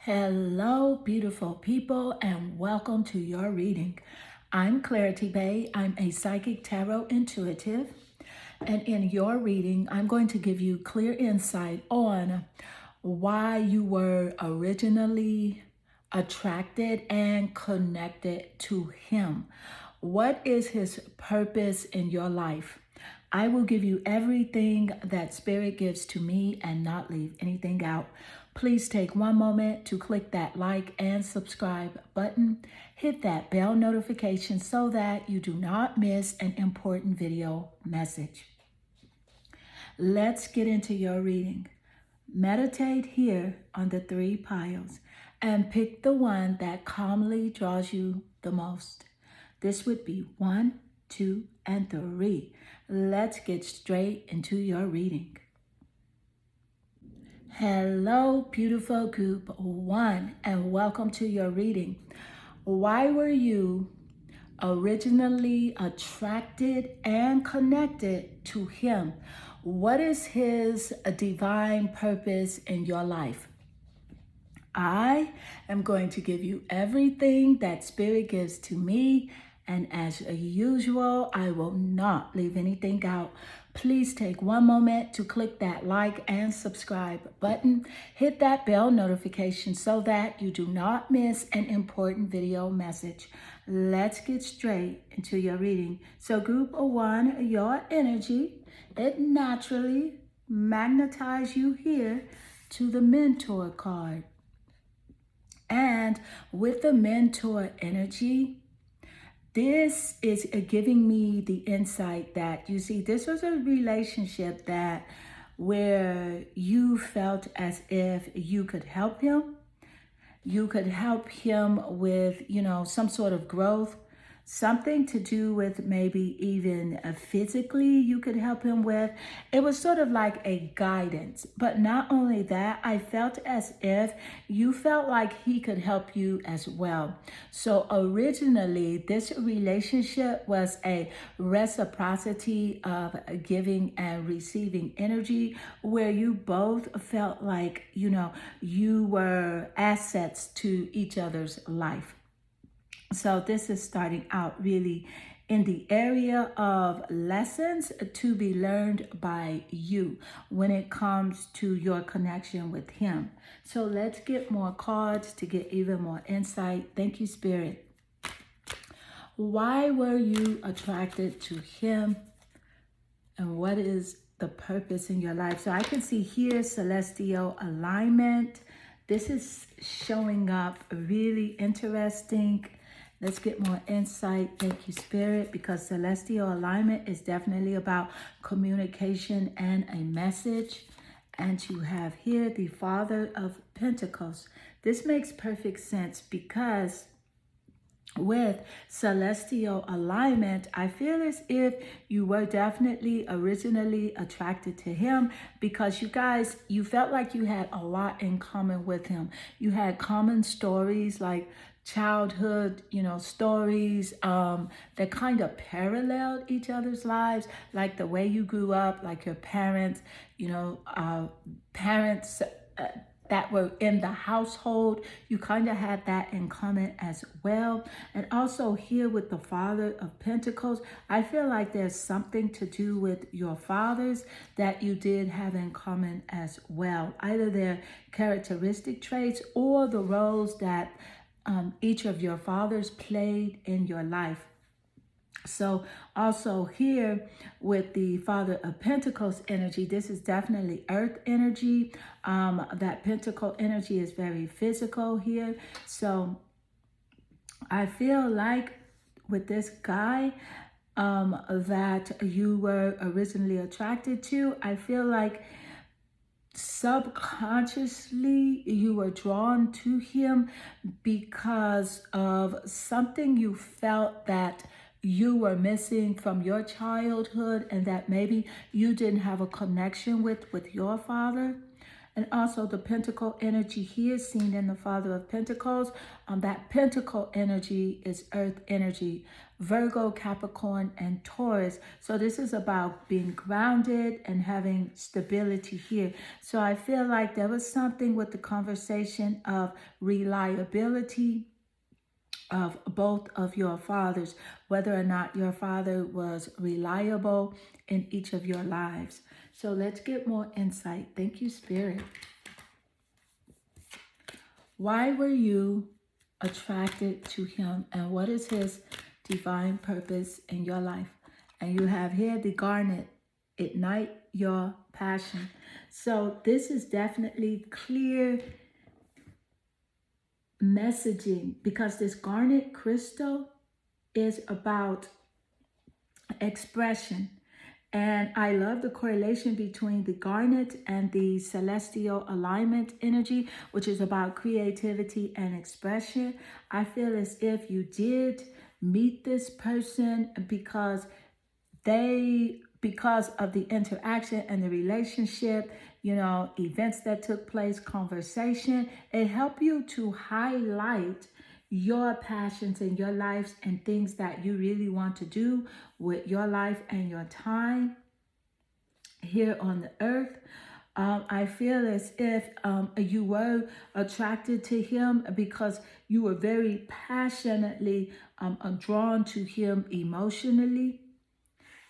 Hello, beautiful people, and welcome to your reading. I'm Clarity Bay. I'm a psychic tarot intuitive. And in your reading, I'm going to give you clear insight on why you were originally attracted and connected to him. What is his purpose in your life? I will give you everything that Spirit gives to me and not leave anything out. Please take one moment to click that like and subscribe button. Hit that bell notification so that you do not miss an important video message. Let's get into your reading. Meditate here on the three piles and pick the one that calmly draws you the most. This would be 1, 2, and 3. Let's get straight into your reading. Hello, beautiful group 1, and welcome to your reading. Why were you originally attracted and connected to him? What is his divine purpose in your life? I am going to give you everything that Spirit gives to me, and as usual, I will not leave anything out. Please take one moment to click that like and subscribe button. Hit that bell notification so that you do not miss an important video message. Let's get straight into your reading. So group 1, your energy, it naturally magnetizes you here to the mentor card. And with the mentor energy, this is giving me the insight that, you see, this was a relationship that where you felt as if you could help him. You could help him with, some sort of growth, something to do with maybe even physically you could help him with. It was sort of like a guidance. But not only that, I felt as if you felt like he could help you as well. So originally, this relationship was a reciprocity of giving and receiving energy where you both felt like, you were assets to each other's life. So this is starting out really in the area of lessons to be learned by you when it comes to your connection with him. So let's get more cards to get even more insight. Thank you, Spirit. Why were you attracted to him? And what is the purpose in your life? So I can see here celestial alignment. This is showing up really interesting. Let's get more insight. Thank you, Spirit, because celestial alignment is definitely about communication and a message. And you have here the Father of Pentacles. This makes perfect sense because with celestial alignment, I feel as if you were definitely originally attracted to him because you felt like you had a lot in common with him. You had common stories like childhood, stories that kind of paralleled each other's lives, like the way you grew up, like your parents, parents that were in the household. You kind of had that in common as well. And also here with the Father of Pentacles, I feel like there's something to do with your fathers that you did have in common as well. Either their characteristic traits or the roles that each of your fathers played in your life. So also here with the Father of Pentacles energy, this is definitely earth energy. That pentacle energy is very physical here. So I feel like with this guy that you were originally attracted to, I feel like subconsciously you were drawn to him because of something you felt that you were missing from your childhood and that maybe you didn't have a connection with your father. And also the pentacle energy here seen in the Father of Pentacles. That pentacle energy is earth energy, Virgo, Capricorn, and Taurus. So this is about being grounded and having stability here. So I feel like there was something with the conversation of reliability of both of your fathers, whether or not your father was reliable in each of your lives. So let's get more insight. Thank you, Spirit. Why were you attracted to him, and what is his divine purpose in your life? And you have here the garnet, ignite your passion. So this is definitely clear messaging, because this garnet crystal is about expression. And I love the correlation between the garnet and the celestial alignment energy, which is about creativity and expression. I feel as if you did meet this person because of the interaction and the relationship, you know, events that took place, conversation, it helped you to highlight your passions in your lives and things that you really want to do with your life and your time here on the earth. I feel as if you were attracted to him because you were very passionately drawn to him emotionally.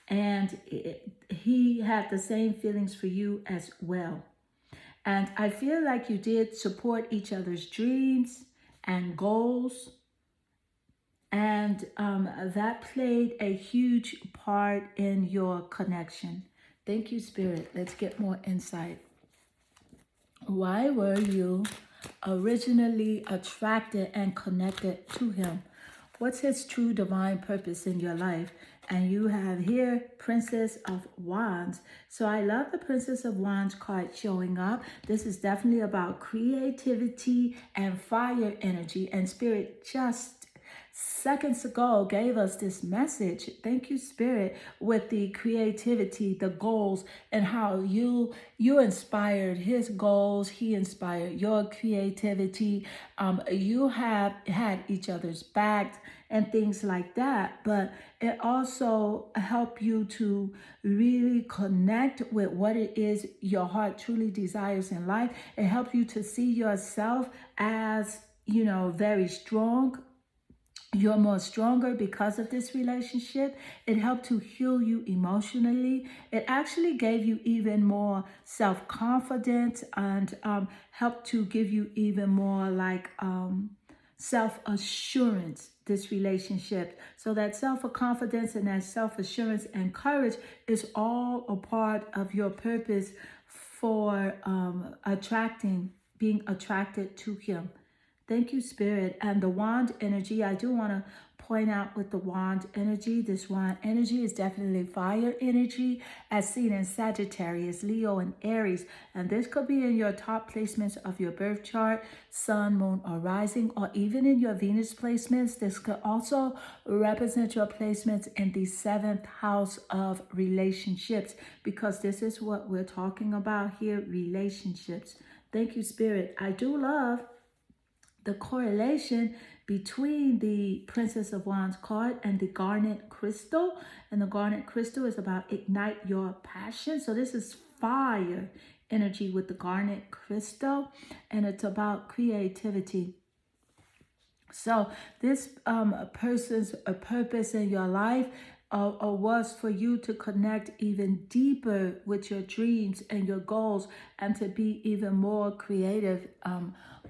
And he had the same feelings for you as well. And I feel like you did support each other's dreams and goals. And that played a huge part in your connection. Thank you, Spirit. Let's get more insight. Why were you originally attracted and connected to him? What's his true divine purpose in your life? And you have here Princess of Wands. So I love the Princess of Wands card showing up. This is definitely about creativity and fire energy. And Spirit just seconds ago gave us this message. Thank you, Spirit, with the creativity, the goals, and how you inspired his goals. He inspired your creativity. You have had each other's backs and things like that. But it also helped you to really connect with what it is your heart truly desires in life. It helped you to see yourself as, you know, very strong. You're more stronger because of this relationship. It helped to heal you emotionally. It actually gave you even more self-confidence and helped to give you even more like self-assurance, this relationship. So that self-confidence and that self-assurance and courage is all a part of your purpose for being attracted to him. Thank you, Spirit. And the wand energy, I do want to point out with the wand energy, this wand energy is definitely fire energy as seen in Sagittarius, Leo, and Aries. And this could be in your top placements of your birth chart, sun, moon, or rising, or even in your Venus placements. This could also represent your placements in the 7th house of relationships, because this is what we're talking about here, relationships. Thank you, Spirit. I do love the correlation between the Princess of Wands card and the garnet crystal. And the garnet crystal is about ignite your passion. So this is fire energy with the garnet crystal, and it's about creativity. So this person's purpose in your life was for you to connect even deeper with your dreams and your goals, and to be even more creative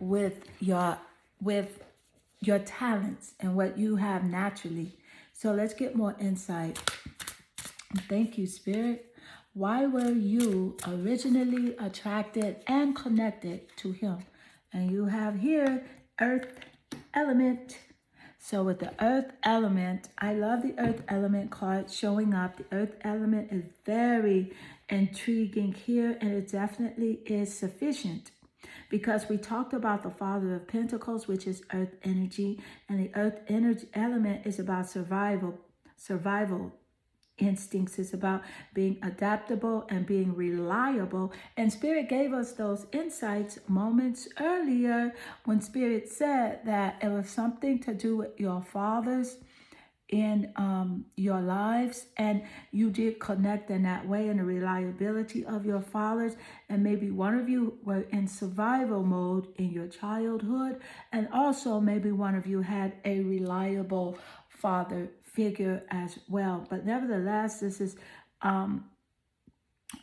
with your talents and what you have naturally. So let's get more insight. Thank you, Spirit. Why were you originally attracted and connected to him? And you have here earth element. So with the earth element, I love the earth element card showing up. The earth element is very intriguing here, and it definitely is sufficient, because we talked about the Father of Pentacles, which is earth energy, and the earth energy element is about survival, instincts. It's about being adaptable and being reliable. And Spirit gave us those insights moments earlier when Spirit said that it was something to do with your fathers in your lives, and you did connect in that way, in the reliability of your fathers. And maybe one of you were in survival mode in your childhood, and also maybe one of you had a reliable father figure as well. But nevertheless, this is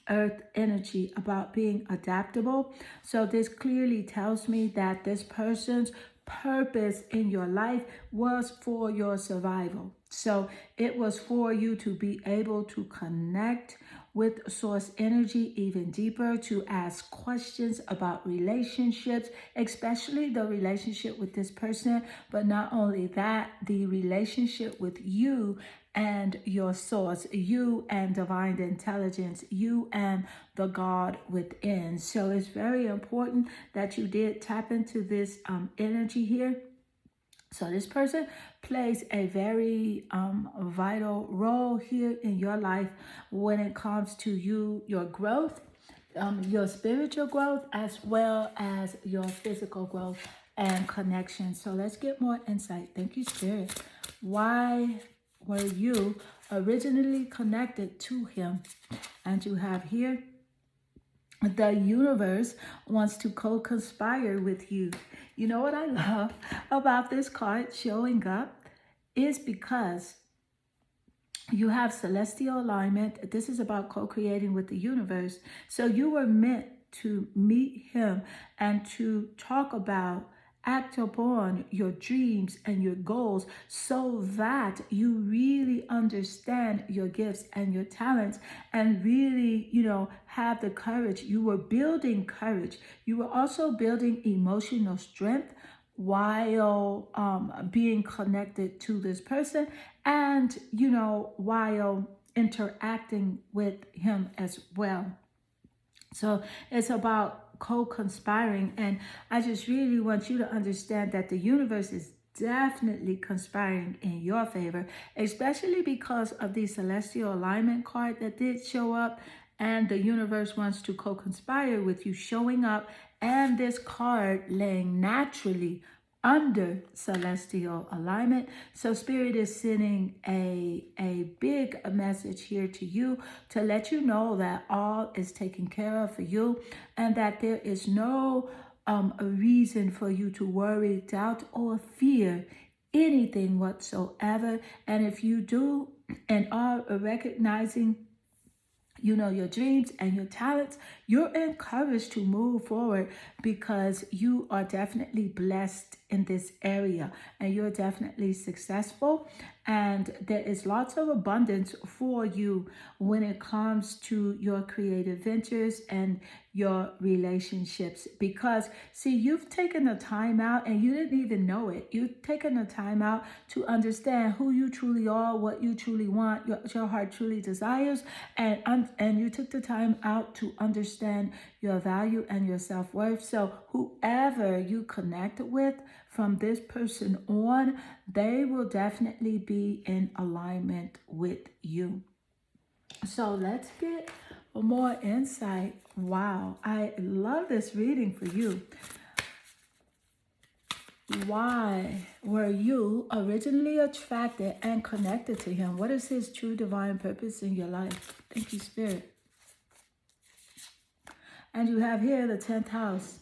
earth energy about being adaptable. So this clearly tells me that this person's purpose in your life was for your survival. So it was for you to be able to connect with source energy even deeper, to ask questions about relationships, especially the relationship with this person, but not only that, the relationship with you and your source, you and divine intelligence, you and the God within. So it's very important that you did tap into this energy here. So this person plays a very vital role here in your life when it comes to your growth, your spiritual growth, as well as your physical growth and connection. So let's get more insight. Thank you, Spirit. Why were you originally connected to him? And you have here, the universe wants to co-conspire with you. You know what I love about this card showing up is because you have celestial alignment. This is about co-creating with the universe. So you were meant to meet him and to talk about, act upon your dreams and your goals, so that you really understand your gifts and your talents and really, have the courage. You were building courage. You were also building emotional strength while being connected to this person, and while interacting with him as well. So it's about co-conspiring, and I just really want you to understand that the universe is definitely conspiring in your favor, especially because of the celestial alignment card that did show up, and the universe wants to co-conspire with you showing up, and this card laying naturally under celestial alignment. So Spirit is sending a big message here to you to let you know that all is taken care of for you, and that there is no a reason for you to worry, doubt, or fear anything whatsoever. And if you do and are recognizing your dreams and your talents, you're encouraged to move forward, because you are definitely blessed in this area and you're definitely successful, and there is lots of abundance for you when it comes to your creative ventures and your relationships. Because see, you've taken the time out and you didn't even know it. You've taken the time out to understand who you truly are, what you truly want, what your heart truly desires, and you took the time out to understand your value and your self-worth. So whoever you connect with from this person on, they will definitely be in alignment with you. So let's get more insight. Wow, I love this reading for you. Why were you originally attracted and connected to him? What is his true divine purpose in your life? Thank you, Spirit. And you have here the 10th house.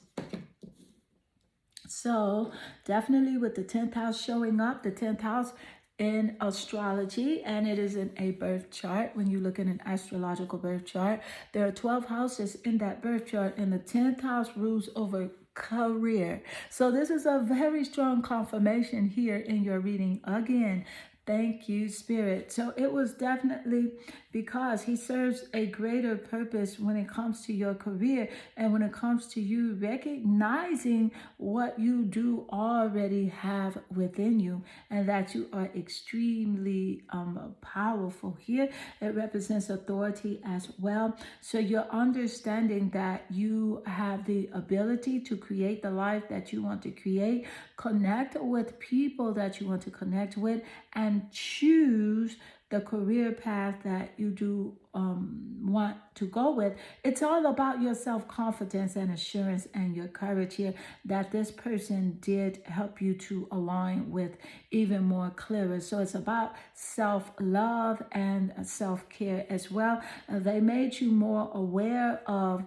So definitely with the 10th house showing up, the 10th house in astrology, and it is in a birth chart. When you look at an astrological birth chart, there are 12 houses in that birth chart, and the 10th house rules over career. So this is a very strong confirmation here in your reading again. Thank you, Spirit. So it was definitely because he serves a greater purpose when it comes to your career, and when it comes to you recognizing what you do already have within you, and that you are extremely powerful here. It represents authority as well. So you're understanding that you have the ability to create the life that you want to create, connect with people that you want to connect with, and choose the career path that you do want to go with. It's all about your self-confidence and assurance and your courage here that this person did help you to align with even more clearer. So it's about self-love and self-care as well. They made you more aware of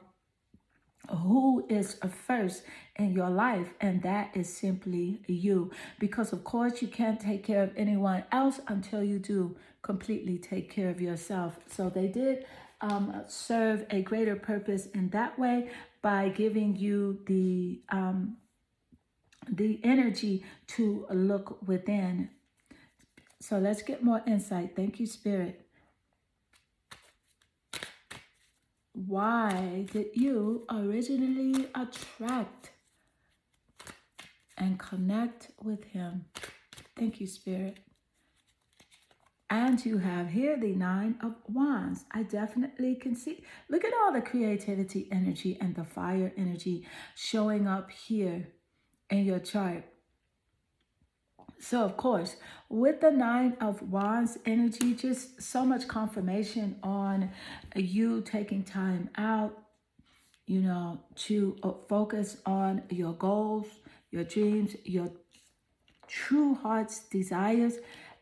who is first in your life, and that is simply you, because of course you can't take care of anyone else until you do completely take care of yourself. So they did serve a greater purpose in that way by giving you the energy to look within. So let's get more insight. Thank you, Spirit. Why did you originally attract and connect with him? Thank you, Spirit. And you have here the 9 of Wands. I definitely can see. Look at all the creativity energy and the fire energy showing up here in your chart. So, of course, with the 9 of Wands energy, just so much confirmation on you taking time out, to focus on your goals, your dreams, your true heart's desires.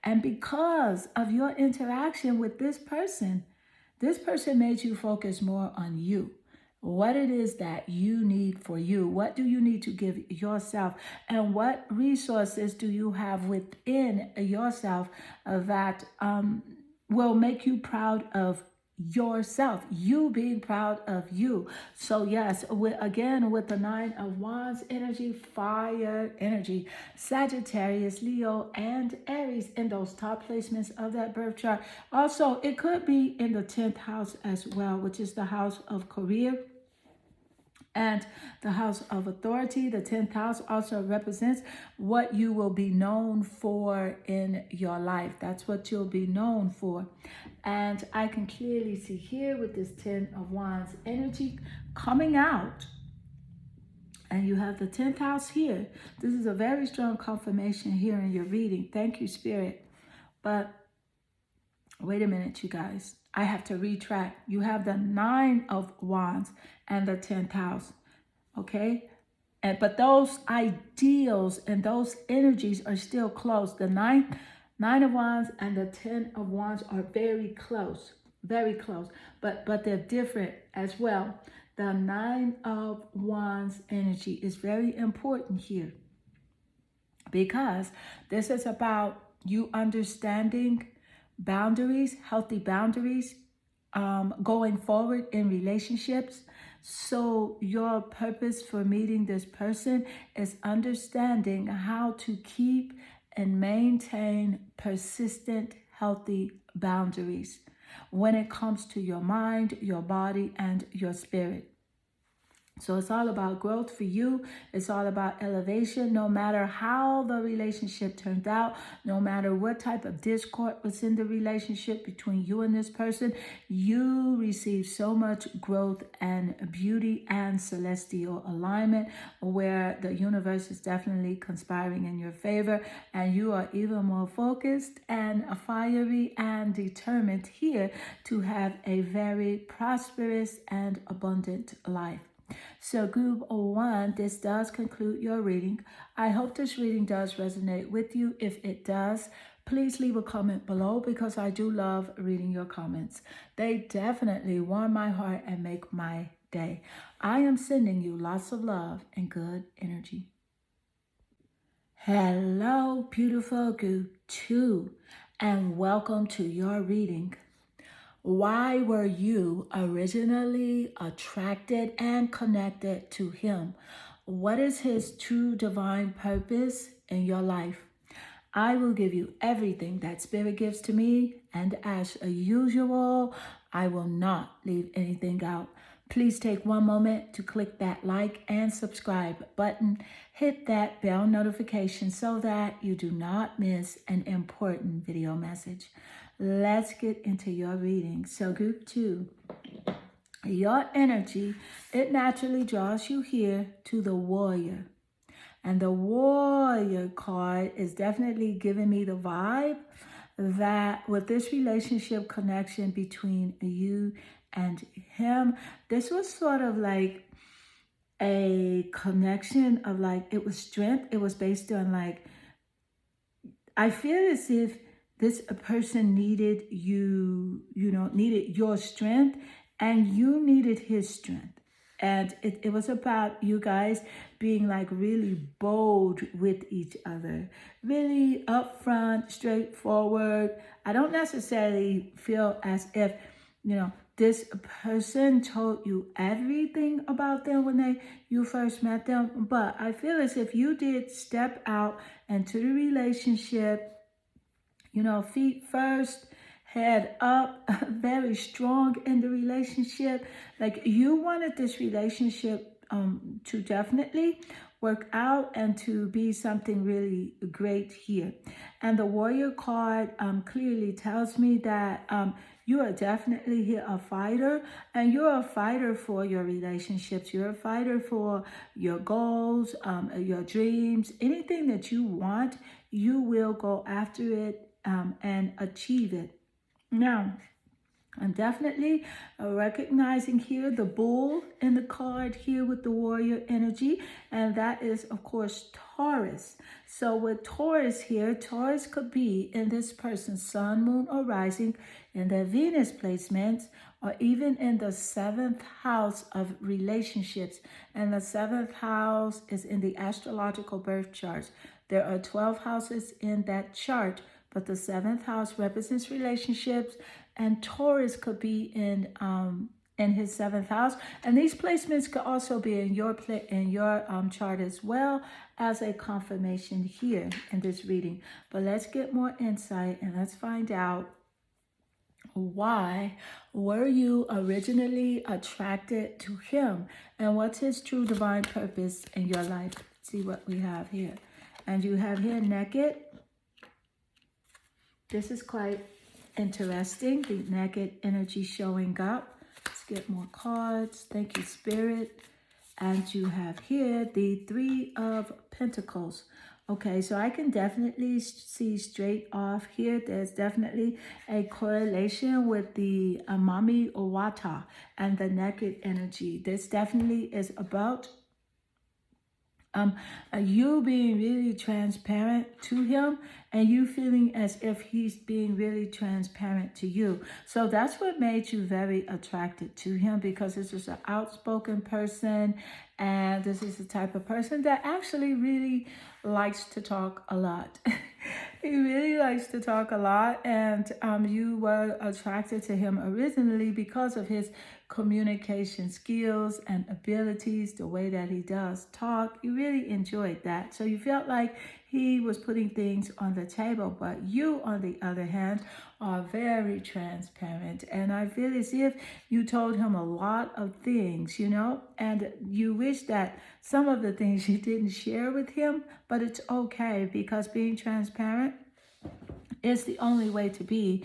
And because of your interaction with this person made you focus more on you. What it is that you need for you. What do you need to give yourself? And what resources do you have within yourself that will make you proud of yourself, you being proud of you? So yes, with the 9 of Wands energy, fire energy, Sagittarius, Leo, and Aries in those top placements of that birth chart. Also, it could be in the 10th house as well, which is the house of career and the house of authority. The 10th house also represents what you will be known for in your life. That's what you'll be known for. And I can clearly see here with this 10 of Wands energy coming out. And you have the 10th house here. This is a very strong confirmation here in your reading. Thank you, Spirit. But wait a minute, you guys. I have to retract. You have the 9 of Wands and the 10th house. Okay? But those ideals and those energies are still close. The 9 of Wands and the 10 of Wands are very close. Very close. But they're different as well. The 9 of Wands energy is very important here, because this is about you understanding boundaries, healthy boundaries, going forward in relationships. So your purpose for meeting this person is understanding how to keep and maintain persistent, healthy boundaries when it comes to your mind, your body, and your spirit. So it's all about growth for you. It's all about elevation. No matter how the relationship turned out, no matter what type of discord was in the relationship between you and this person, you receive so much growth and beauty and celestial alignment, where the universe is definitely conspiring in your favor, and you are even more focused and fiery and determined here to have a very prosperous and abundant life. So group 1, this does conclude your reading. I hope this reading does resonate with you. If it does, please leave a comment below, because I do love reading your comments. They definitely warm my heart and make my day. I am sending you lots of love and good energy. Hello, beautiful group 2, and welcome to your reading. Why were you originally attracted and connected to him? What is his true divine purpose in your life? I will give you everything that Spirit gives to me, and as usual, I will not leave anything out. Please take one moment to click that like and subscribe button. Hit that bell notification so that you do not miss an important video message. Let's get into your reading. So group 2, your energy, it naturally draws you here to the Warrior. And the Warrior card is definitely giving me the vibe that with this relationship connection between you and him, this was sort of like a connection of like, it was strength. It was based on like, I feel as if this person needed you, needed your strength, and you needed his strength. And it was about you guys being like really bold with each other, really upfront, straightforward. I don't necessarily feel as if, this person told you everything about them when you first met them, but I feel as if you did step out into the relationship, feet first, head up, very strong in the relationship. Like you wanted this relationship to definitely work out and to be something really great here. And the warrior card clearly tells me that you are definitely here a fighter, and you're a fighter for your relationships. You're a fighter for your goals, your dreams, anything that you want, you will go after it and achieve it. Now, I'm definitely recognizing here the bull in the card here with the warrior energy, and that is, of course, Taurus. So with Taurus here, Taurus could be in this person's sun, moon, or rising, in their Venus placements, or even in the 7th house of relationships. And the 7th house is in the astrological birth charts. There are 12 houses in that chart, but the 7th house represents relationships, and Taurus could be in his 7th house. And these placements could also be in your chart as well as a confirmation here in this reading. But let's get more insight and let's find out, why were you originally attracted to him, and what's his true divine purpose in your life? Let's see what we have here. And you have here naked. This is quite interesting, the naked energy showing up. Let's get more cards. Thank you, Spirit. And you have here the 3 of Pentacles. Okay, so I can definitely see straight off here, there's definitely a correlation with the Amami Owata and the naked energy. This definitely is about you being really transparent to him, and you feeling as if he's being really transparent to you. So that's what made you very attracted to him, because this is an outspoken person, and this is the type of person that actually really likes to talk a lot. He really likes to talk a lot, and you were attracted to him originally because of his communication skills and abilities, the way that he does talk. You really enjoyed that. So you felt like he was putting things on the table, but you, on the other hand, are very transparent. And I feel as if you told him a lot of things, and you wish that some of the things you didn't share with him, but it's okay, because being transparent is the only way to be.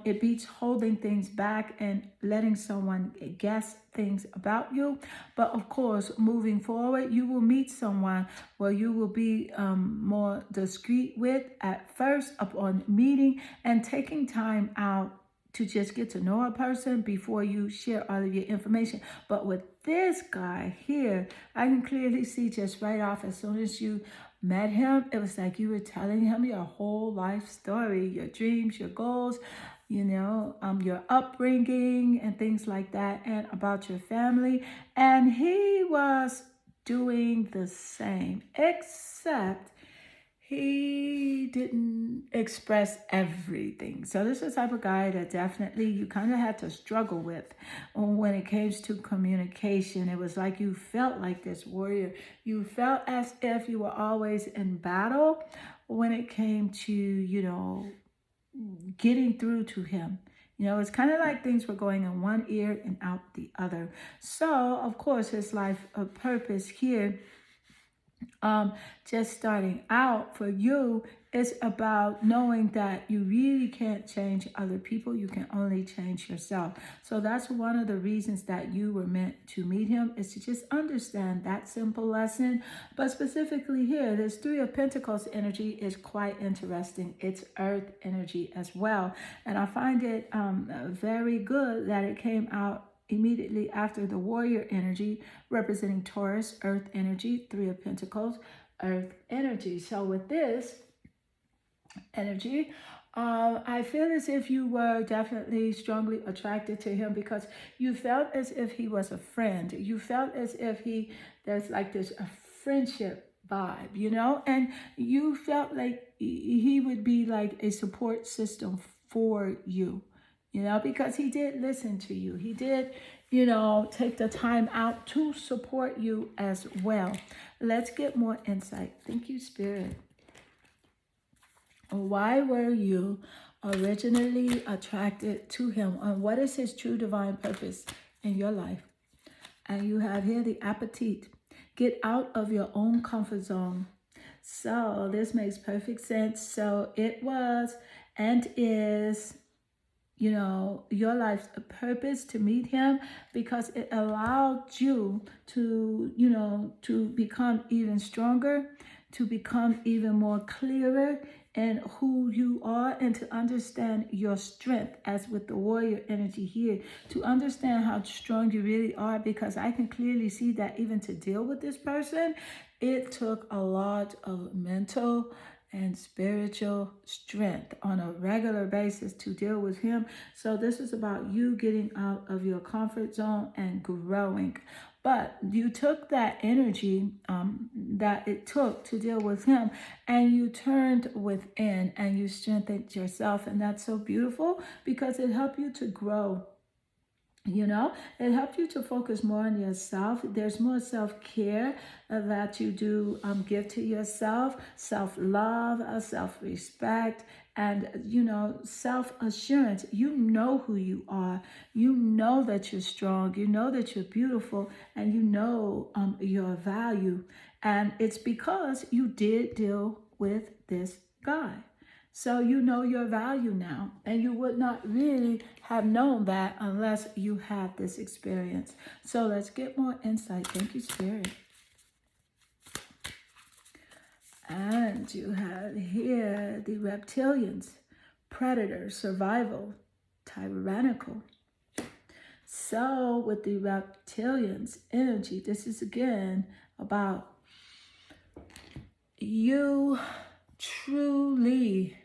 It beats holding things back and letting someone guess things about you. But of course, moving forward, you will meet someone where you will be more discreet with at first upon meeting, and taking time out to just get to know a person before you share all of your information. But with this guy here, I can clearly see just right off, as soon as you met him, it was like you were telling him your whole life story, your dreams, your goals, your upbringing and things like that, and about your family. And he was doing the same, except he didn't express everything. So this is the type of guy that definitely you kind of had to struggle with when it came to communication. It was like you felt like this warrior. You felt as if you were always in battle when it came to, getting through to him. It's kind of like things were going in one ear and out the other. So, of course, his life purpose here, just starting out for you, It's about knowing that you really can't change other people. You can only change yourself. So that's one of the reasons that you were meant to meet him, is to just understand that simple lesson. But specifically here, this Three of Pentacles energy is quite interesting. It's earth energy as well. And I find it very good that it came out immediately after the warrior energy, representing Taurus, earth energy, Three of Pentacles, earth energy. So with this energy, I feel as if you were definitely strongly attracted to him because you felt as if he was a friend. You felt as if there's like this a friendship vibe, you know, and you felt like he would be like a support system for you, you know, because he did listen to you. He did, you know, take the time out to support you as well. Let's get more insight. Thank you, Spirit. Why were you originally attracted to him? And what is his true divine purpose in your life? And you have here the appetite. Get out of your own comfort zone. So this makes perfect sense. So it was and is, you know, your life's purpose to meet him, because it allowed you to, you know, to become even stronger, to become even more clearer in who you are, and to understand your strength, as with the warrior energy here, to understand how strong you really are, because I can clearly see that even to deal with this person, it took a lot of mental and spiritual strength on a regular basis to deal with him. So this is about you getting out of your comfort zone and growing. But you took that energy that it took to deal with him, and you turned within and you strengthened yourself. And that's so beautiful, because it helped you to grow. You know, it helped you to focus more on yourself. There's more self-care that you do give to yourself, self-love, self-respect, and, you know, self-assurance. You know who you are. You know that you're strong. You know that you're beautiful, and you know your value. And it's because you did deal with this guy. So you know your value now, and you would not really have known that unless you had this experience. So let's get more insight. Thank you, Spirit. And you have here the reptilians, predator, survival, tyrannical. So with the reptilians energy, this is again about you truly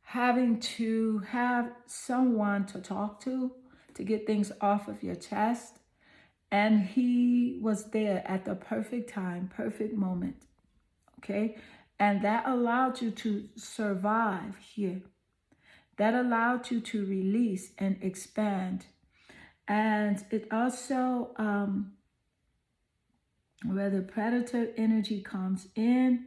having to have someone to talk to get things off of your chest. And he was there at the perfect time, perfect moment. Okay. And that allowed you to survive here. That allowed you to release and expand. And it also, where the predator energy comes in,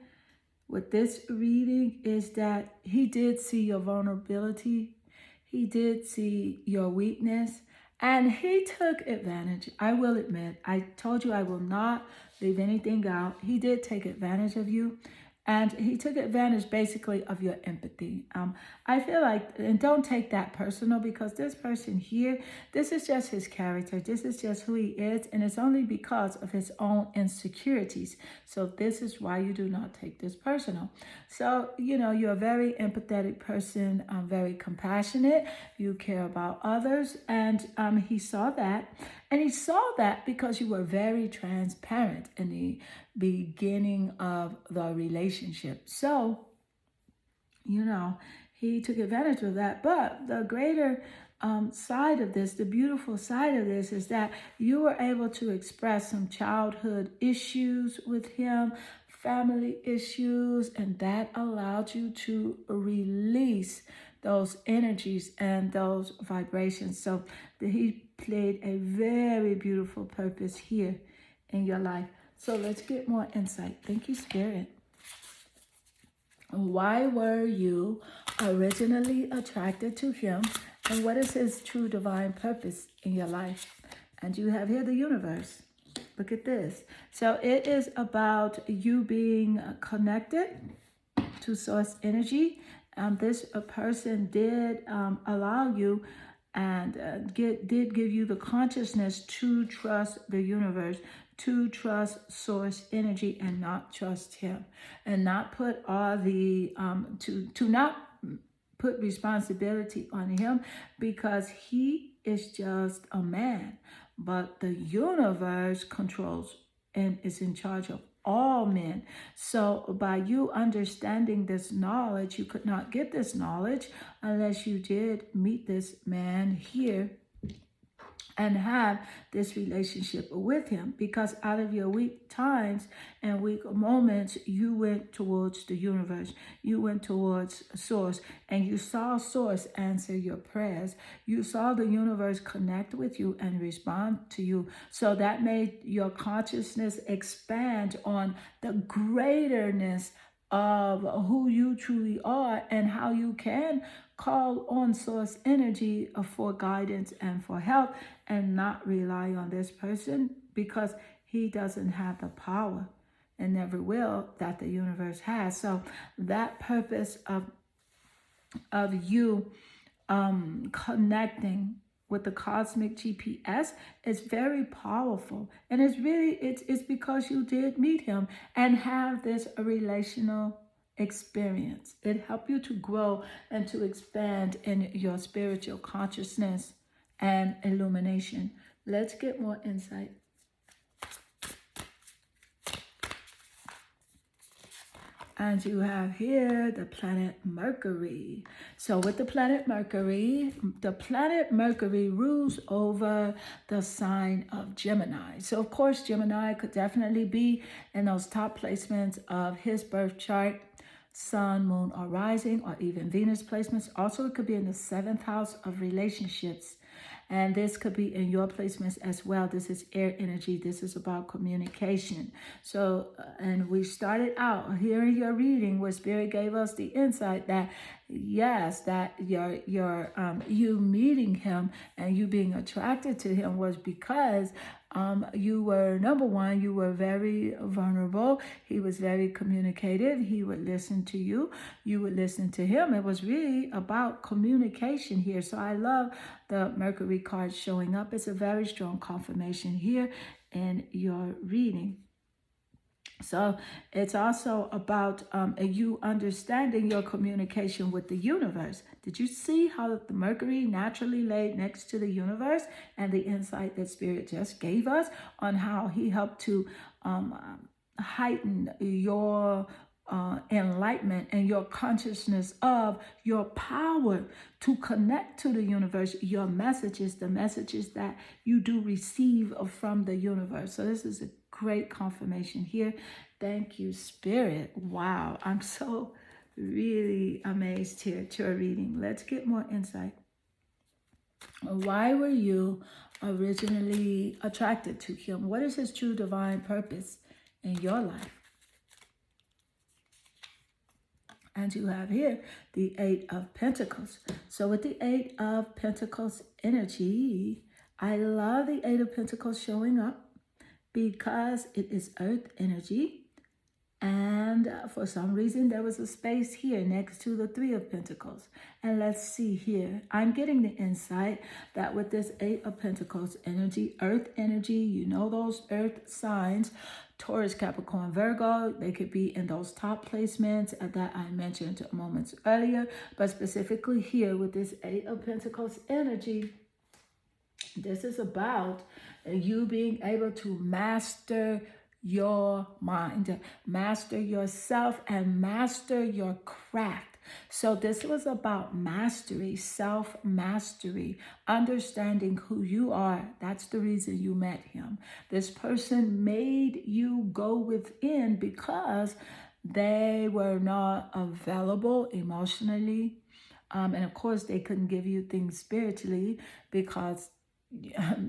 with this reading, is that he did see your vulnerability. He did see your weakness, and he took advantage. I will admit, I told you I will not leave anything out. He did take advantage of you, and he took advantage basically of your empathy. I feel like, and don't take that personal, because this person here, this is just his character. This is just who he is, and it's only because of his own insecurities. So this is why you do not take this personal. So, you know, you're a very empathetic person, very compassionate. You care about others, and he saw that. And he saw that because you were very transparent in the beginning of the relationship. So, you know, he took advantage of that. But the greater side of this, the beautiful side of this, is that you were able to express some childhood issues with him, family issues, and that allowed you to release those energies and those vibrations. So he played a very beautiful purpose here in your life. So let's get more insight. Thank you, Spirit. Why were you originally attracted to him, and what is his true divine purpose in your life? And you have here the universe. Look at this. So it is about you being connected, to source energy. This person did allow you and did give you the consciousness to trust the universe, to trust source energy and not trust him, and not put all the to not put responsibility on him, because he is just a man, but the universe controls and is in charge of all men. So by you understanding this knowledge, you could not get this knowledge unless you did meet this man here and have this relationship with him, because out of your weak times and weak moments, you went towards the universe, you went towards source, and you saw source answer your prayers. You saw the universe connect with you and respond to you. So that made your consciousness expand on the greaterness of who you truly are and how you can call on source energy for guidance and for help, and not rely on this person, because he doesn't have the power and never will that the universe has. So that purpose of you connecting with the cosmic GPS is very powerful, and it's because you did meet him and have this relational experience. It helped you to grow and to expand in your spiritual consciousness and illumination. Let's get more insight. And you have here the planet Mercury. So with the planet Mercury rules over the sign of Gemini. So of course, Gemini could definitely be in those top placements of his birth chart, sun, moon, or rising, or even Venus placements. Also, it could be in the 7th house of relationships. And this could be in your placements as well. This is air energy. This is about communication. So, and we started out hearing your reading where Spirit gave us the insight that, yes, that you meeting him and you being attracted to him was because you were, number one, you were very vulnerable. He was very communicative. He would listen to you. You would listen to him. It was really about communication here. So I love the Mercury card showing up. It's a very strong confirmation here in your reading. So it's also about you understanding your communication with the universe. Did you see how the Mercury naturally laid next to the universe, and the insight that Spirit just gave us on how he helped to heighten your enlightenment and your consciousness of your power to connect to the universe, your messages, the messages that you do receive from the universe. So this is a great confirmation here. Thank you, Spirit. Wow, I'm so really amazed here to your reading. Let's get more insight. Why were you originally attracted to him? What is his true divine purpose in your life? And you have here the 8 of Pentacles. So with the 8 of Pentacles energy, I love the 8 of Pentacles showing up because it is earth energy. And for some reason, there was a space here next to the 3 of Pentacles. And let's see here. I'm getting the insight that with this 8 of Pentacles energy, earth energy, you know those earth signs, Taurus, Capricorn, Virgo, they could be in those top placements that I mentioned moments earlier. But specifically here with this 8 of Pentacles energy, this is about you being able to master your mind, master yourself, and master your craft. So this was about mastery, self-mastery, understanding who you are. That's the reason you met him. This person made you go within because they were not available emotionally. And of course, they couldn't give you things spiritually because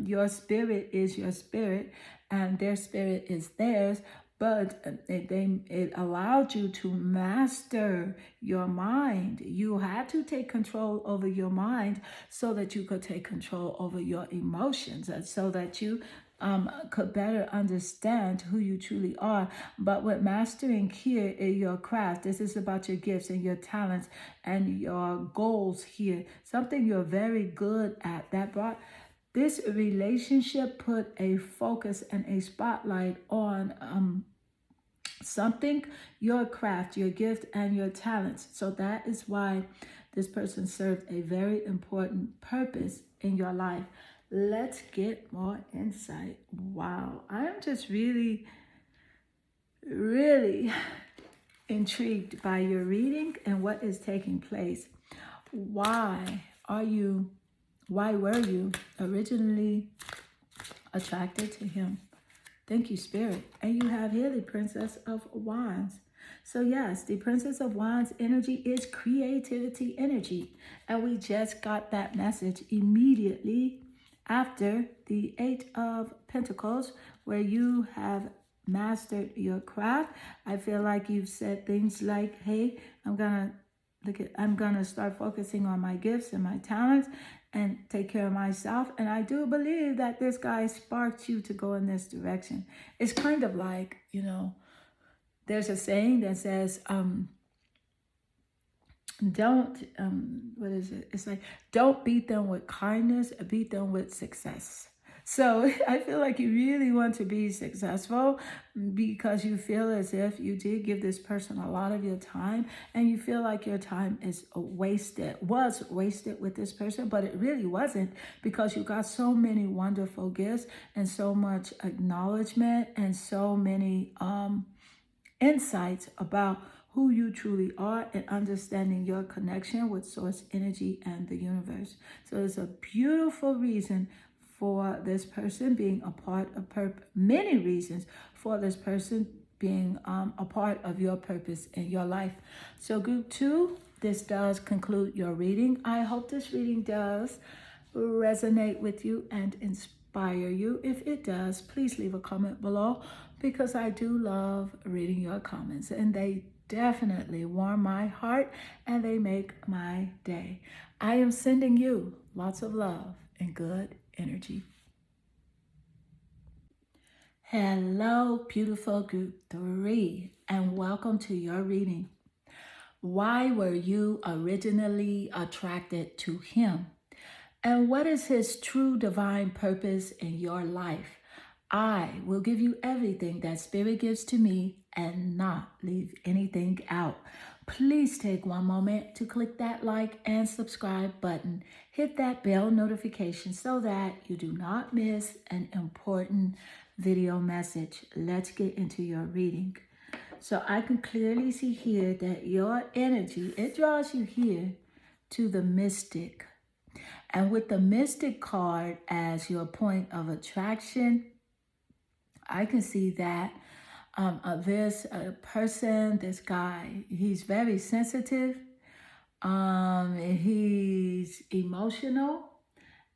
your spirit is your spirit and their spirit is theirs, but it allowed you to master your mind. You had to take control over your mind so that you could take control over your emotions, and so that you could better understand who you truly are. But with mastering here in your craft, this is about your gifts and your talents and your goals here. Something you're very good at that brought this relationship put a focus and a spotlight on something, your craft, your gift, and your talents. So that is why this person served a very important purpose in your life. Let's get more insight. Wow, I am just really, really intrigued by your reading and what is taking place. Why were you originally attracted to him? Thank you, Spirit. And you have here the Princess of Wands. So yes, the Princess of Wands energy is creativity energy. And we just got that message immediately after the Eight of Pentacles, where you have mastered your craft. I feel like you've said things like, hey, I'm gonna start focusing on my gifts and my talents and take care of myself. And I do believe that this guy sparked you to go in this direction. It's kind of like, there's a saying that says, what is it? It's like, don't beat them with kindness, beat them with success. So I feel like you really want to be successful because you feel as if you did give this person a lot of your time and you feel like your time was wasted with this person, but it really wasn't, because you got so many wonderful gifts and so much acknowledgement and so many insights about who you truly are and understanding your connection with source energy and the universe. So it's a beautiful reason for this person being a part of many reasons for this person being a part of your purpose in your life. So group 2, this does conclude your reading. I hope this reading does resonate with you and inspire you. If it does, please leave a comment below, because I do love reading your comments and they definitely warm my heart and they make my day. I am sending you lots of love and good energy. Hello, beautiful group 3, and welcome to your reading. Why were you originally attracted to him? And what is his true divine purpose in your life? I will give you everything that Spirit gives to me and not leave anything out. Please take one moment to click that like and subscribe button. Hit that bell notification so that you do not miss an important video message. Let's get into your reading. So I can clearly see here that your energy, it draws you here to the Mystic. And with the Mystic card as your point of attraction, I can see that this person, this guy, he's very sensitive. He's emotional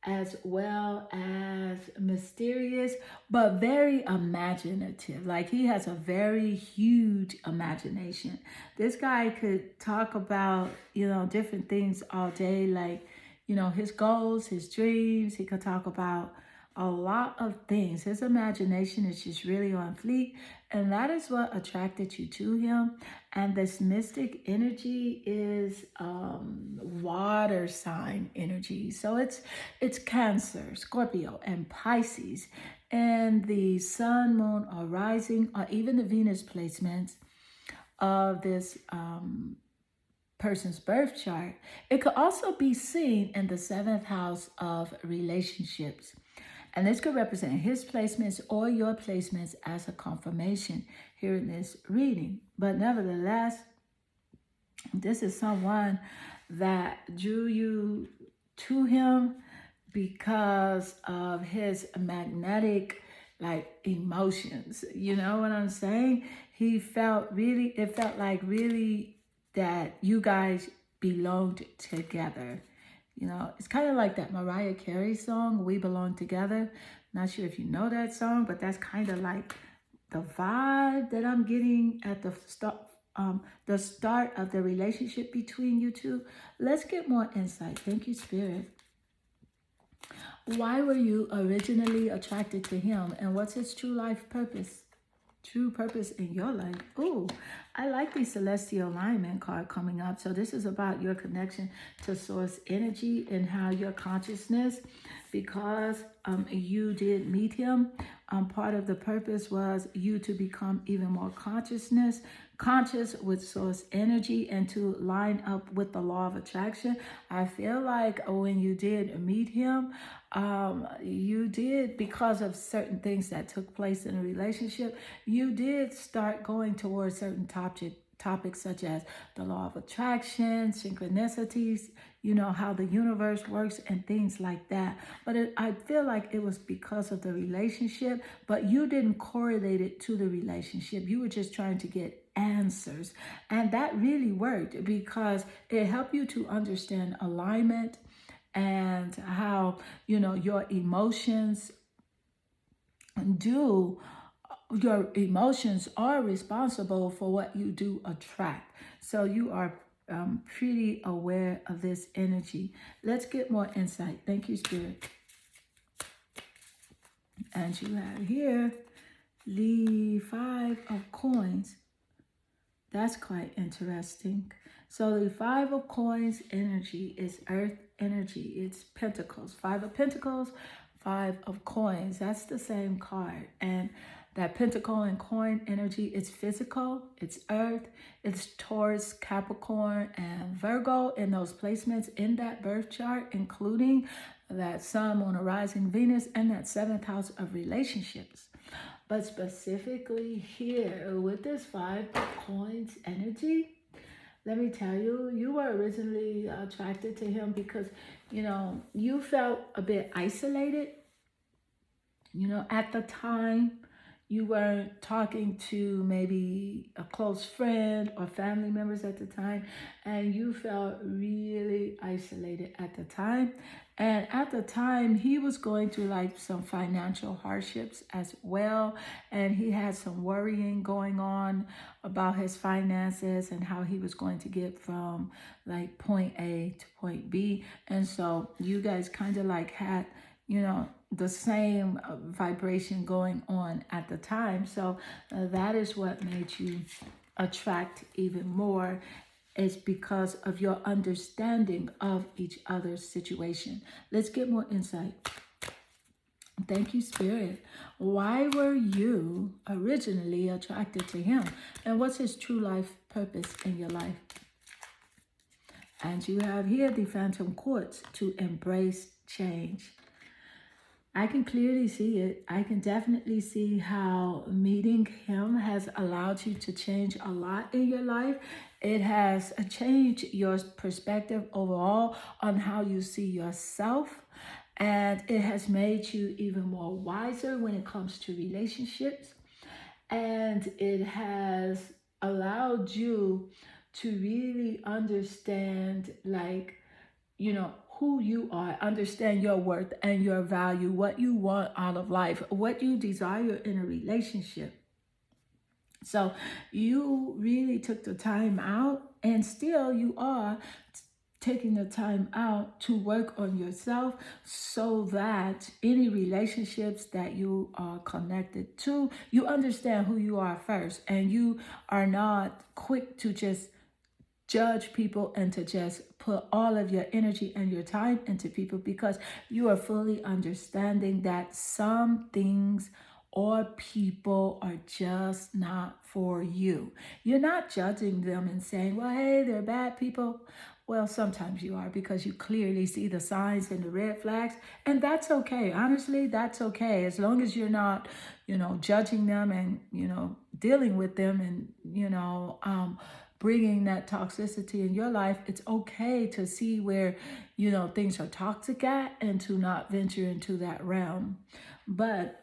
as well as mysterious, but very imaginative. Like, he has a very huge imagination. This guy could talk about, different things all day, like, his goals, his dreams. He could talk about a lot of things. His imagination is just really on fleek, and that is what attracted you to him. And this mystic energy is water sign energy. So it's Cancer, Scorpio, and Pisces. And the sun, moon, or rising, or even the Venus placements of this person's birth chart. It could also be seen in the 7th house of relationships. And this could represent his placements or your placements as a confirmation here in this reading. But nevertheless, this is someone that drew you to him because of his magnetic, emotions. You know what I'm saying? It felt like really that you guys belonged together. It's kind of like that Mariah Carey song, We Belong Together. Not sure if you know that song, but that's kind of like the vibe that I'm getting at the start of the relationship between you two. Let's get more insight. Thank you, Spirit. Why were you originally attracted to him, and what's his true life purpose? True purpose in your life. Ooh, I like the celestial alignment card coming up. So this is about your connection to source energy and how your consciousness, because you did meet him, part of the purpose was you to become even more conscious with source energy and to line up with the law of attraction. I feel like when you did meet him, you did, because of certain things that took place in a relationship, you did start going towards certain topics such as the law of attraction, synchronicities, how the universe works and things like that. But I feel like it was because of the relationship, but you didn't correlate it to the relationship. You were just trying to get answers. And that really worked because it helped you to understand alignment and how, your emotions are responsible for what you do attract. So you are pretty aware of this energy. Let's get more insight. Thank you, Spirit. And you have here the 5 of coins. That's quite interesting. So the 5 of coins energy is earth energy. It's pentacles. 5 of pentacles, 5 of coins. That's the same card. And that pentacle and coin energy is physical. It's earth. It's Taurus, Capricorn, and Virgo in those placements in that birth chart, including that Sun, Moon, Rising, Venus, and that 7th house of relationships. But specifically here with this 5 of coins energy, let me tell you, you were originally attracted to him because, you felt a bit isolated. At the time, you weren't talking to maybe a close friend or family members at the time, and you felt really isolated at the time. And at the time, he was going through like some financial hardships as well. And he had some worrying going on about his finances and how he was going to get from like point A to point B. And so you guys kind of like had, the same vibration going on at the time. So that is what made you attract even more. Is because of your understanding of each other's situation. Let's get more insight. Thank you, Spirit. Why were you originally attracted to him? And what's his true life purpose in your life? And you have here the Phantom Quartz to embrace change. I can clearly see it. I can definitely see how meeting him has allowed you to change a lot in your life. It has changed your perspective overall on how you see yourself. And it has made you even more wiser when it comes to relationships. And it has allowed you to really understand, who you are, understand your worth and your value, what you want out of life, what you desire in a relationship. So you really took the time out, and still you are taking the time out to work on yourself so that any relationships that you are connected to, you understand who you are first, and you are not quick to just judge people and to just put all of your energy and your time into people, because you are fully understanding that some things or people are just not for you. You're not judging them and saying, well, hey, they're bad people. Well, sometimes you are, because you clearly see the signs and the red flags, and that's okay. Honestly, that's okay. As long as you're not, judging them and, dealing with them and, bringing that toxicity in your life, it's okay to see where, things are toxic at and to not venture into that realm. But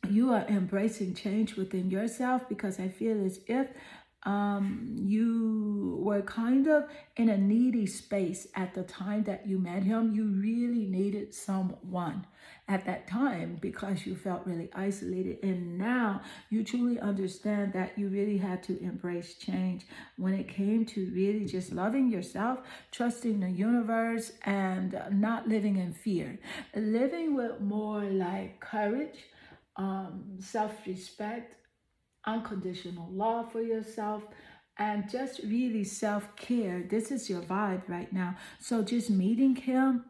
you are embracing change within yourself, because I feel as if You were kind of in a needy space at the time that you met him. You really needed someone at that time because you felt really isolated. And now you truly understand that you really had to embrace change when it came to really just loving yourself, trusting the universe, and not living in fear. Living with more like courage, self-respect, unconditional love for yourself, and just really self-care. This is your vibe right now. So just meeting him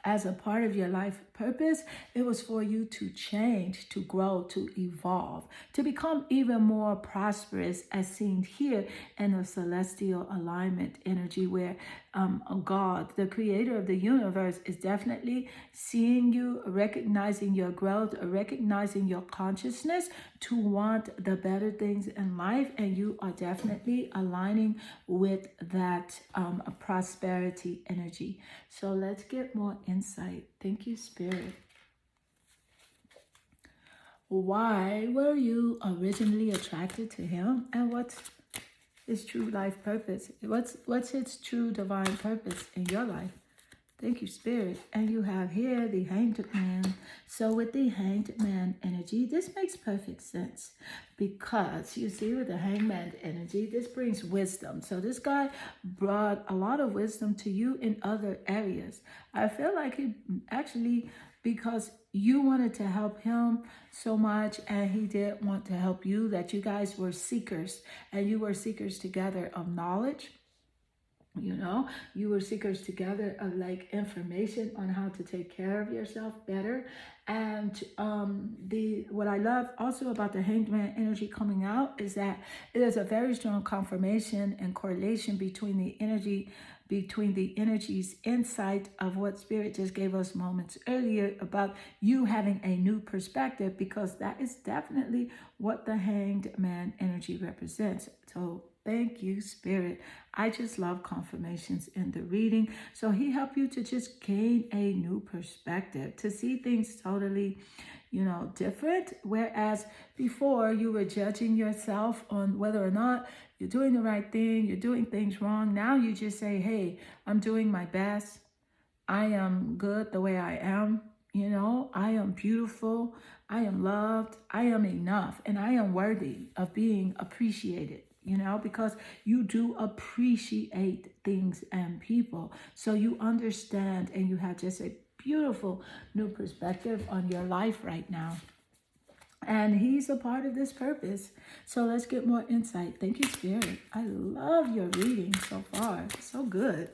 as a part of your life purpose, it was for you to change, to grow, to evolve, to become even more prosperous, as seen here in the celestial alignment energy, where God, the creator of the universe, is definitely seeing you, recognizing your growth, recognizing your consciousness to want the better things in life, and you are definitely aligning with that prosperity energy. So let's get more insight. Thank you, Spirit. Why were you originally attracted to him, and what's his true life purpose? What's his true divine purpose in your life? Thank you, Spirit. And you have here the Hanged Man. So with the Hanged Man energy, this makes perfect sense because you see with the Hanged Man energy, this brings wisdom. So this guy brought a lot of wisdom to you in other areas. I feel like he actually, because you wanted to help him so much and he did want to help you, that you guys were seekers, and you were seekers together of knowledge. You know, you were seekers together of like information on how to take care of yourself better. And what I love also about the Hanged Man energy coming out is that it is a very strong confirmation and correlation between the energies insight of what Spirit just gave us moments earlier about you having a new perspective, because that is definitely what the Hanged Man energy represents. So thank you, Spirit. I just love confirmations in the reading. So he helped you to just gain a new perspective, to see things totally, different. Whereas before you were judging yourself on whether or not you're doing the right thing, you're doing things wrong. Now you just say, hey, I'm doing my best. I am good the way I am. I am beautiful. I am loved. I am enough. And I am worthy of being appreciated. Because you do appreciate things and people. So you understand and you have just a beautiful new perspective on your life right now. And he's a part of this purpose. So let's get more insight. Thank you, Spirit. I love your reading so far. So good.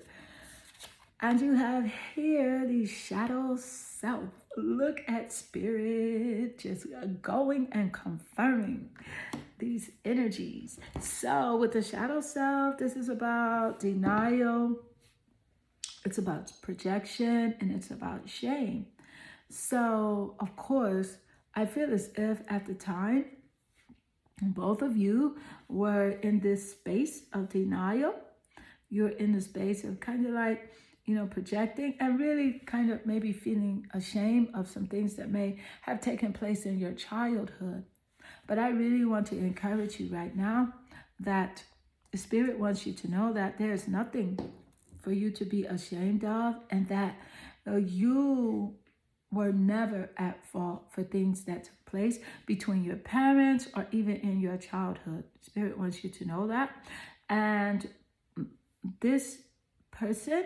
And you have here the shadow self. Look at Spirit just going and confirming these energies. So with the shadow self, this is about denial. It's about projection, and it's about shame. So of course, I feel as if at the time, both of you were in this space of denial. You're in the space of kind of like, projecting and really kind of maybe feeling ashamed of some things that may have taken place in your childhood. But I really want to encourage you right now that the Spirit wants you to know that there's nothing for you to be ashamed of, and that you were never at fault for things that took place between your parents or even in your childhood. Spirit wants you to know that. And this person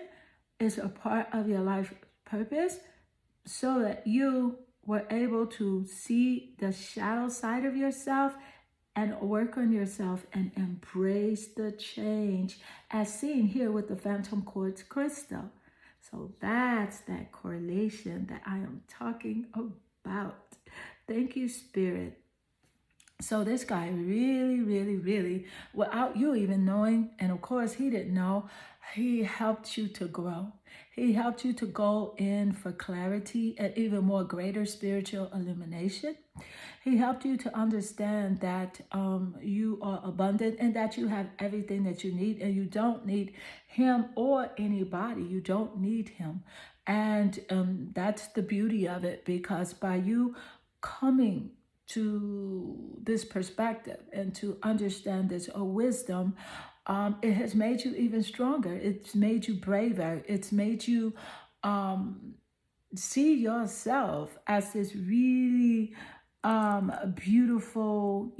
is a part of your life purpose so that you were able to see the shadow side of yourself and work on yourself and embrace the change, as seen here with the Phantom Quartz crystal. So that's that correlation that I am talking about. Thank you, Spirit. So this guy really, really, really, without you even knowing, and of course he didn't know, he helped you to grow. He helped you to go in for clarity and even more greater spiritual illumination. He helped you to understand that you are abundant and that you have everything that you need, and you don't need him or anybody. You don't need him. And that's the beauty of it, because by you coming to this perspective and to understand this wisdom, it has made you even stronger. It's made you braver. It's made you see yourself as this really beautiful,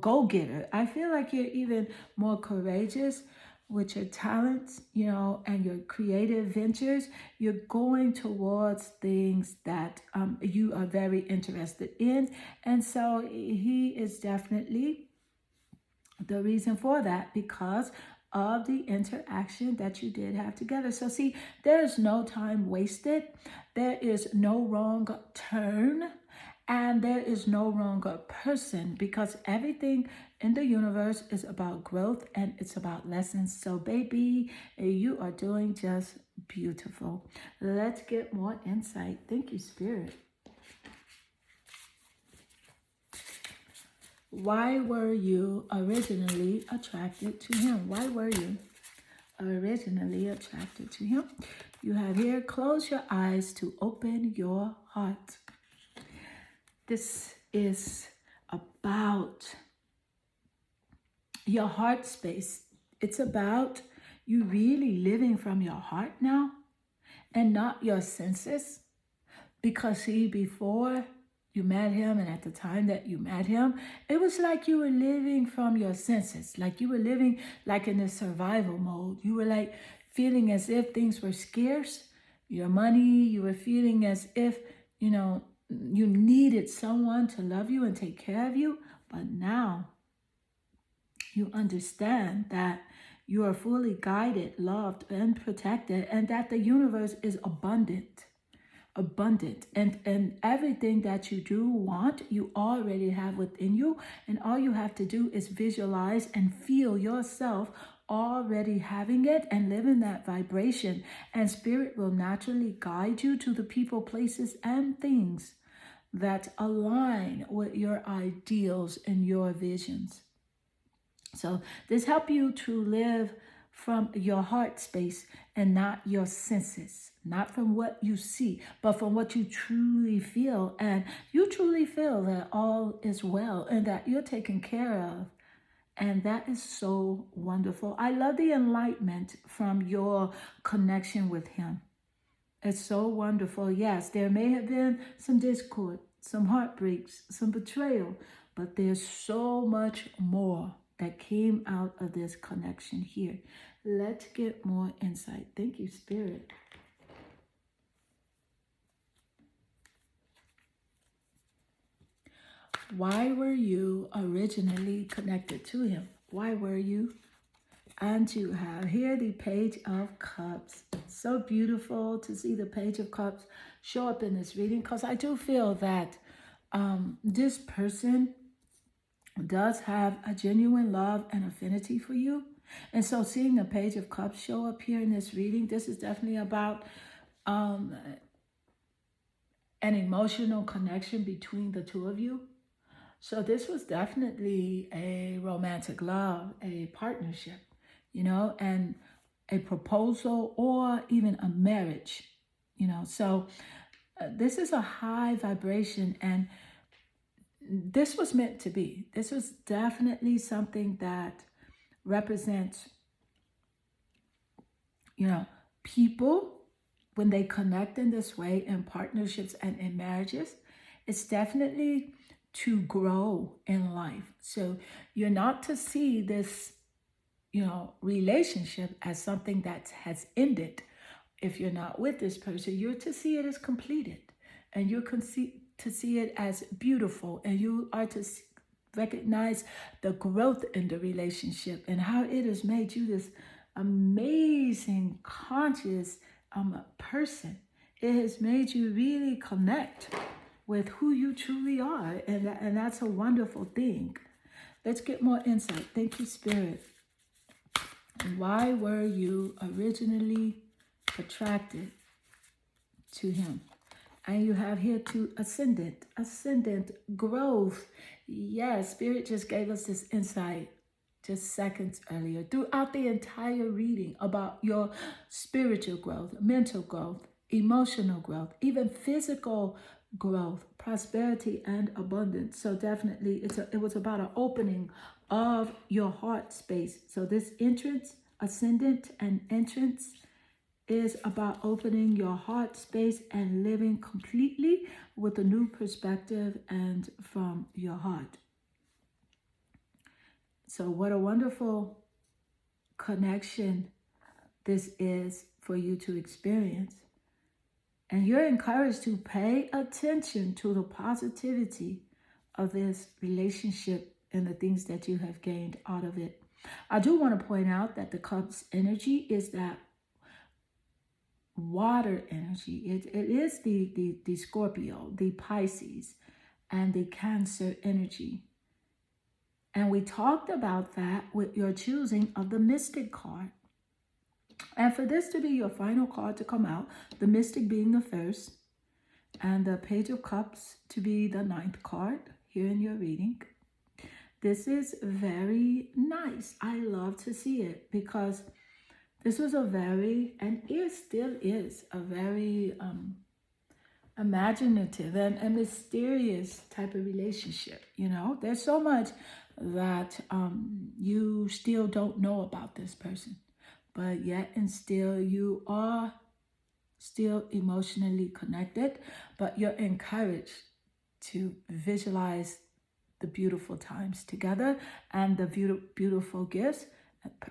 go-getter. I feel like you're even more courageous with your talents, and your creative ventures. You're going towards things that you are very interested in. And so he is definitely the reason for that, because of the interaction that you did have together. So see, there is no time wasted. There is no wrong turn. And there is no wrong person, because everything in the universe is about growth and it's about lessons. So baby, you are doing just beautiful. Let's get more insight. Thank you, Spirit. Why were you originally attracted to him? Why were you originally attracted to him? You have here, close your eyes to open your heart. This is about your heart space. It's about you really living from your heart now and not your senses. Because see, before you met him and at the time that you met him, it was like you were living from your senses. Like you were living like in a survival mode. You were like feeling as if things were scarce. Your money, you were feeling as if, you needed someone to love you and take care of you. But now you understand that you are fully guided, loved, and protected, and that the universe is abundant. And everything that you do want, you already have within you. And all you have to do is visualize and feel yourself already having it and live in that vibration. And spirit will naturally guide you to the people, places, and things that align with your ideals and your visions. So this helps you to live from your heart space and not your senses, not from what you see, but from what you truly feel. And you truly feel that all is well and that you're taken care of. And that is so wonderful. I love the enlightenment from your connection with him. It's so wonderful. Yes, there may have been some discord, some heartbreaks, some betrayal, but there's so much more that came out of this connection here. Let's get more insight. Thank you, Spirit. Why were you originally connected to him? Why were you? And you have here the Page of Cups. So beautiful to see the Page of Cups show up in this reading, because I do feel that this person does have a genuine love and affinity for you. And so seeing the Page of Cups show up here in this reading, this is definitely about an emotional connection between the two of you. So this was definitely a romantic love, a partnership, and a proposal or even a marriage, So this is a high vibration, and this was meant to be. This was definitely something that represents, people when they connect in this way in partnerships and in marriages. It's definitely to grow in life. So you're not to see this, relationship as something that has ended. If you're not with this person, you're to see it as completed, and you're to see it as beautiful, and you are to recognize the growth in the relationship and how it has made you this amazing, conscious person. It has made you really connect with who you truly are, and that's a wonderful thing. Let's get more insight. Thank you, Spirit. Why were you originally attracted to him? And you have here to ascendant growth. Yes, Spirit just gave us this insight just seconds earlier throughout the entire reading about your spiritual growth, mental growth, emotional growth, even physical growth, prosperity, and abundance. So definitely it was about an opening of your heart space. So this entrance, ascendant and entrance, is about opening your heart space and living completely with a new perspective and from your heart. So what a wonderful connection this is for you to experience. And you're encouraged to pay attention to the positivity of this relationship and the things that you have gained out of it. I do want to point out that the Cup's energy is that water energy. It is the Scorpio, the Pisces, and the Cancer energy. And we talked about that with your choosing of the Mystic card. And for this to be your final card to come out, the Mystic being the first, and the Page of Cups to be the 9th card here in your reading. This is very nice. I love to see it because this was a very, and it still is, a very imaginative and mysterious type of relationship. You know, there's so much that you still don't know about this person, but yet and still you are still emotionally connected, but you're encouraged to visualize the beautiful times together and the beautiful gifts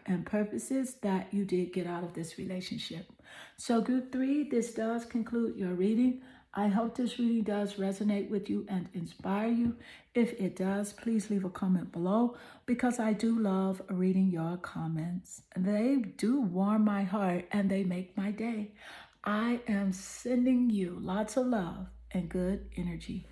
and purposes that you did get out of this relationship. So group 3, this does conclude your reading. I hope this reading does resonate with you and inspire you. If it does, please leave a comment below because I do love reading your comments. They do warm my heart and they make my day. I am sending you lots of love and good energy.